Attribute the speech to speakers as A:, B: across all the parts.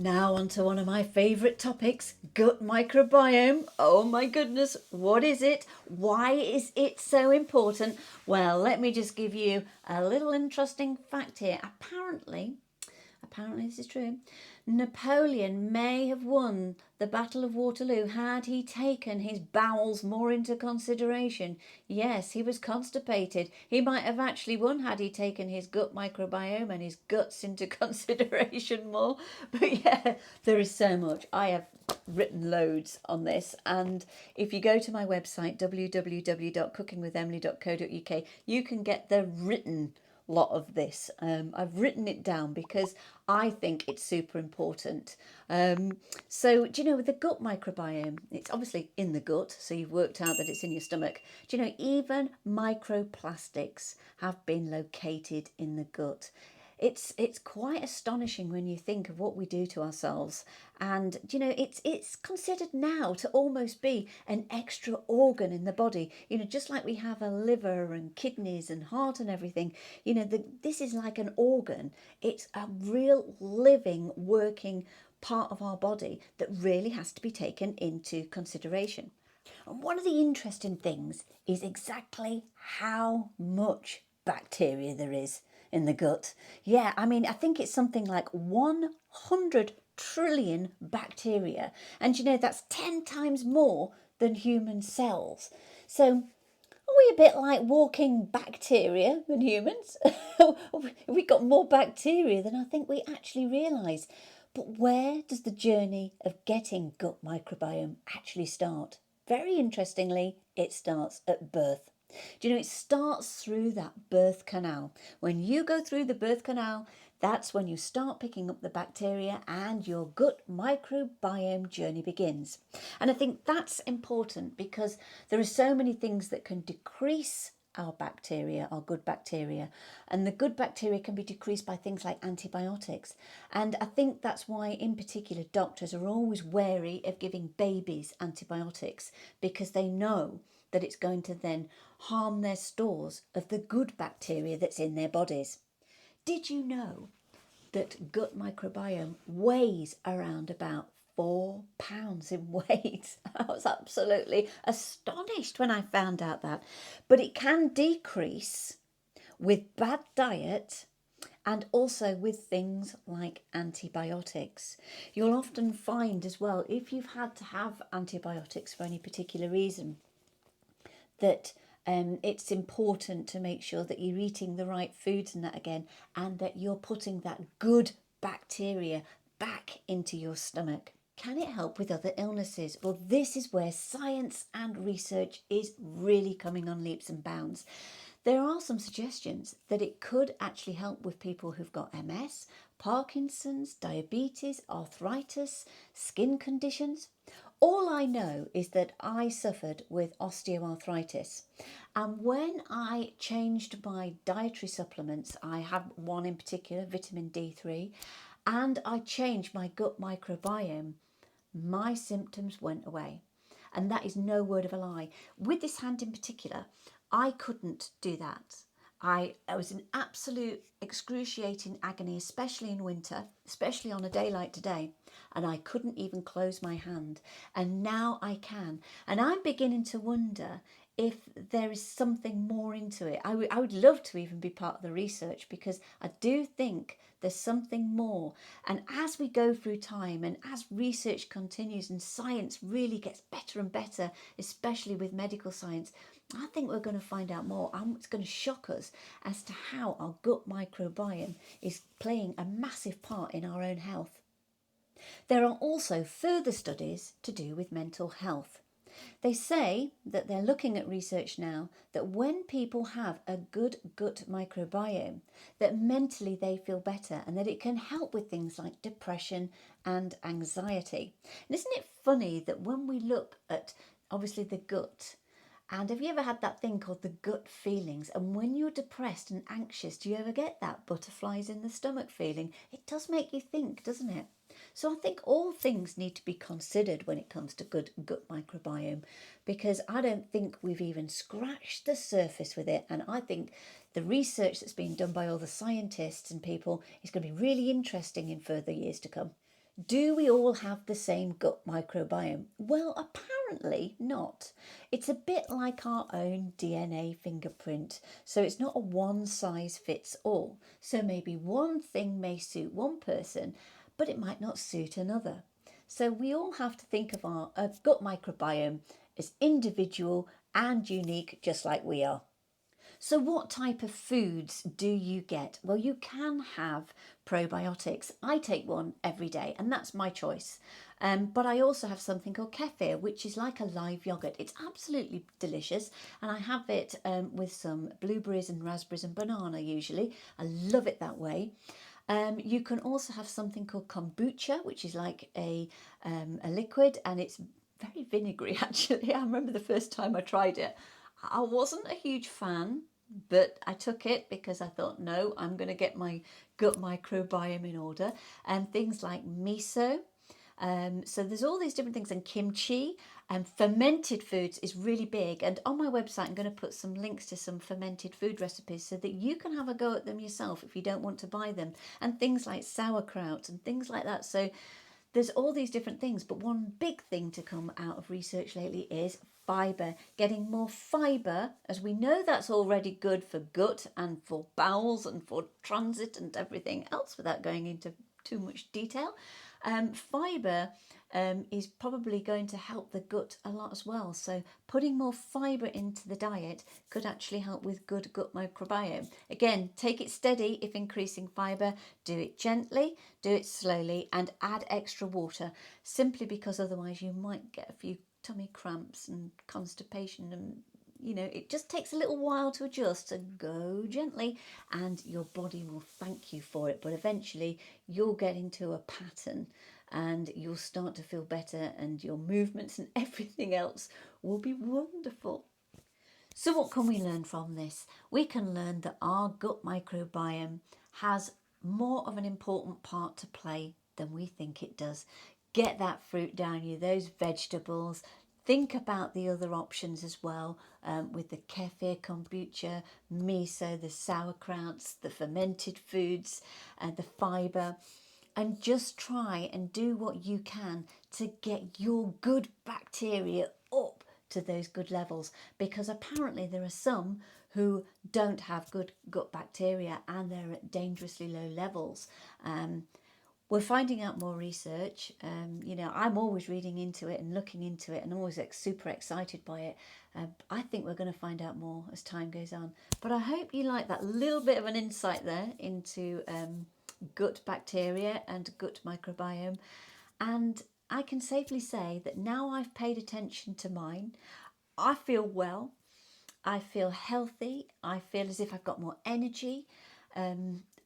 A: Now on to one of my favourite topics, gut microbiome. Oh my goodness, what is it? Why is it so important? Well, let me just give you a little interesting fact here. Apparently this is true, Napoleon may have won the Battle of Waterloo had he taken his bowels more into consideration. Yes, he was constipated. He might have actually won had he taken his gut microbiome and his guts into consideration more. But yeah, there is so much. I have written loads on this, and if you go to my website www.cookingwithemily.co.uk, you can get the written lot of this. I've written it down because I think it's super important. So, do you know, with the gut microbiome, it's obviously in the gut, so you've worked out that it's in your stomach. Do you know, even microplastics have been located in the gut. It's quite astonishing when you think of what we do to ourselves, and you know it's considered now to almost be an extra organ in the body. You know, just like we have a liver and kidneys and heart and everything. You know, this is like an organ. It's a real living, working part of our body that really has to be taken into consideration. And one of the interesting things is exactly how much bacteria there is in the gut. Yeah, I mean, I think it's something like 100 trillion bacteria. And you know, that's 10 times more than human cells. So, are we a bit like walking bacteria than humans? We've got more bacteria than I think we actually realise. But where does the journey of getting gut microbiome actually start? Very interestingly, it starts at birth. Do you know, it starts through that birth canal. When you go through the birth canal, that's when you start picking up the bacteria and your gut microbiome journey begins. And I think that's important because there are so many things that can decrease our bacteria, our good bacteria. And the good bacteria can be decreased by things like antibiotics. And I think that's why, in particular, doctors are always wary of giving babies antibiotics because they know that it's going to then harm their stores of the good bacteria that's in their bodies. Did you know that gut microbiome weighs around about 4 pounds in weight? I was absolutely astonished when I found out that. But it can decrease with bad diet and also with things like antibiotics. You'll often find as well, if you've had to have antibiotics for any particular reason, that it's important to make sure that you're eating the right foods and that again, and that you're putting that good bacteria back into your stomach. Can it help with other illnesses? Well, this is where science and research is really coming on leaps and bounds. There are some suggestions that it could actually help with people who've got MS, Parkinson's, diabetes, arthritis, skin conditions. All I know is that I suffered with osteoarthritis. And when I changed my dietary supplements, I have one in particular, vitamin D3, and I changed my gut microbiome, my symptoms went away. And that is no word of a lie. With this hand in particular, I couldn't do that. I was in absolute excruciating agony, especially in winter, especially on a day like today, and I couldn't even close my hand. And now I can. And I'm beginning to wonder if there is something more into it. I would love to even be part of the research because I do think there's something more. And as we go through time and as research continues and science really gets better and better, especially with medical science, I think we're going to find out more. It's going to shock us as to how our gut microbiome is playing a massive part in our own health. There are also further studies to do with mental health. They say that they're looking at research now that when people have a good gut microbiome, that mentally they feel better and that it can help with things like depression and anxiety. And isn't it funny that when we look at obviously the gut, and have you ever had that thing called the gut feelings? And when you're depressed and anxious, do you ever get that butterflies in the stomach feeling? It does make you think, doesn't it? So I think all things need to be considered when it comes to good gut microbiome, because I don't think we've even scratched the surface with it. And I think the research that's being done by all the scientists and people is going to be really interesting in further years to come. Do we all have the same gut microbiome? Well, apparently not. It's a bit like our own DNA fingerprint, so it's not a one size fits all. So maybe one thing may suit one person, but it might not suit another. So we all have to think of our gut microbiome as individual and unique, just like we are. So, what type of foods do you get? Well, you can have probiotics. I take one every day, and that's my choice. But I also have something called kefir, which is like a live yogurt. It's absolutely delicious, and I have it with some blueberries and raspberries and banana usually. I love it that way. You can also have something called kombucha, which is like a liquid, and it's very vinegary actually. I remember the first time I tried it. I wasn't a huge fan, but I took it because I thought, no, I'm going to get my gut microbiome in order. And things like miso. So there's all these different things, and kimchi and fermented foods is really big. And on my website, I'm going to put some links to some fermented food recipes so that you can have a go at them yourself if you don't want to buy them. And things like sauerkraut and things like that. So there's all these different things, but one big thing to come out of research lately is fibre. Getting more fibre, as we know that's already good for gut and for bowels and for transit and everything else without going into too much detail. Fibre is probably going to help the gut a lot as well. So putting more fibre into the diet could actually help with good gut microbiome. Again, take it steady if increasing fibre. Do it gently, do it slowly, and add extra water, simply because otherwise you might get a few tummy cramps and constipation, and it just takes a little while to adjust. So go gently and your body will thank you for it, but eventually you'll get into a pattern and you'll start to feel better, and your movements and everything else will be wonderful. So what can we learn from this? We can learn that our gut microbiome has more of an important part to play than we think it does. Get that fruit down you, those vegetables. Think about the other options as well, with the kefir, kombucha, miso, the sauerkrauts, the fermented foods, and the fibre. And just try and do what you can to get your good bacteria up to those good levels, because apparently there are some who don't have good gut bacteria and they're at dangerously low levels. We're finding out more research. I'm always reading into it and looking into it and always super excited by it. I think we're going to find out more as time goes on. But I hope you like that little bit of an insight there into gut bacteria and gut microbiome. And I can safely say that now I've paid attention to mine, I feel well, I feel healthy, I feel as if I've got more energy.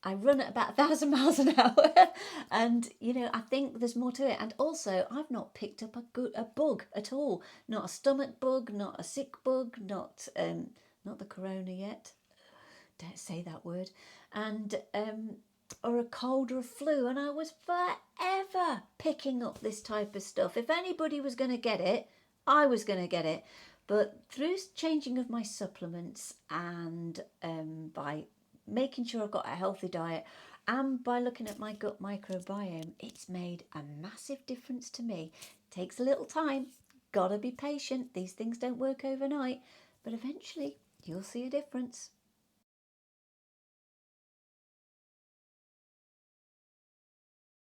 A: I run at about 1,000 miles an hour, and I think there's more to it. And also, I've not picked up a bug at all. Not a stomach bug, not a sick bug, not the corona yet. Don't say that word. And or a cold or a flu. And I was forever picking up this type of stuff. If anybody was going to get it, I was going to get it. But through changing of my supplements and by making sure I've got a healthy diet and by looking at my gut microbiome, it's made a massive difference to me. Takes a little time, gotta be patient. These things don't work overnight, but eventually you'll see a difference.